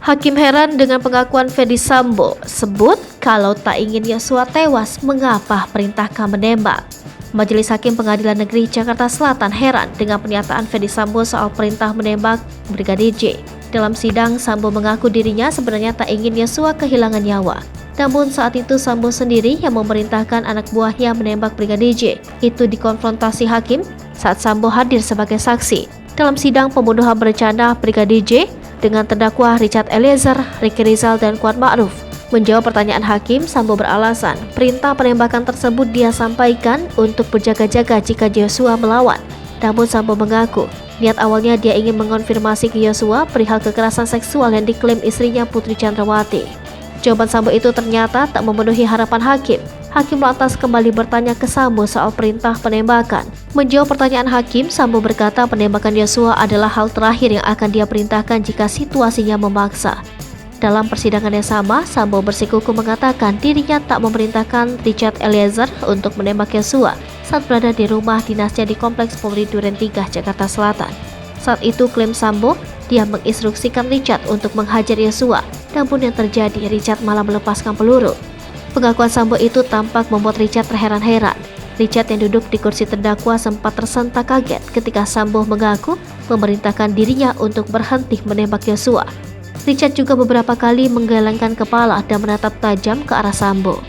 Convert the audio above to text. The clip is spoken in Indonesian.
Hakim heran dengan pengakuan Ferdy Sambo, sebut kalau tak ingin Yosua tewas, mengapa perintahkan menembak. Majelis Hakim Pengadilan Negeri Jakarta Selatan heran dengan pernyataan Ferdy Sambo soal perintah menembak Brigadir J. Dalam sidang, Sambo mengaku dirinya sebenarnya tak ingin Yosua kehilangan nyawa. Namun saat itu Sambo sendiri yang memerintahkan anak buahnya menembak Brigadir J. Itu dikonfrontasi hakim saat Sambo hadir sebagai saksi dalam sidang pembunuhan berencana Brigadir J dengan terdakwa Richard Eliezer, Ricky Rizal, dan Kuat Ma'ruf. Menjawab pertanyaan hakim, Sambo beralasan perintah penembakan tersebut dia sampaikan untuk berjaga-jaga jika Yosua melawan. Namun Sambo mengaku niat awalnya dia ingin mengonfirmasi ke Yosua perihal kekerasan seksual yang diklaim istrinya Putri Chandrawati. Jawaban Sambo itu ternyata tak memenuhi harapan hakim. Hakim lantas kembali bertanya ke Sambo soal perintah penembakan. Menjawab pertanyaan hakim, Sambo berkata penembakan Yosua adalah hal terakhir yang akan dia perintahkan jika situasinya memaksa. Dalam persidangan yang sama, Sambo bersikukuh mengatakan dirinya tak memerintahkan Richard Eliezer untuk menembak Yosua saat berada di rumah dinasnya di Kompleks Polri Duren 3, Jakarta Selatan. Saat itu klaim Sambo, dia menginstruksikan Richard untuk menghajar Yosua, namun yang terjadi Richard malah melepaskan peluru. Pengakuan Sambo itu tampak membuat Richard terheran-heran. Richard yang duduk di kursi terdakwa sempat tersentak kaget ketika Sambo mengaku memerintahkan dirinya untuk berhenti menembak Yosua. Richard juga beberapa kali menggelengkan kepala dan menatap tajam ke arah Sambo.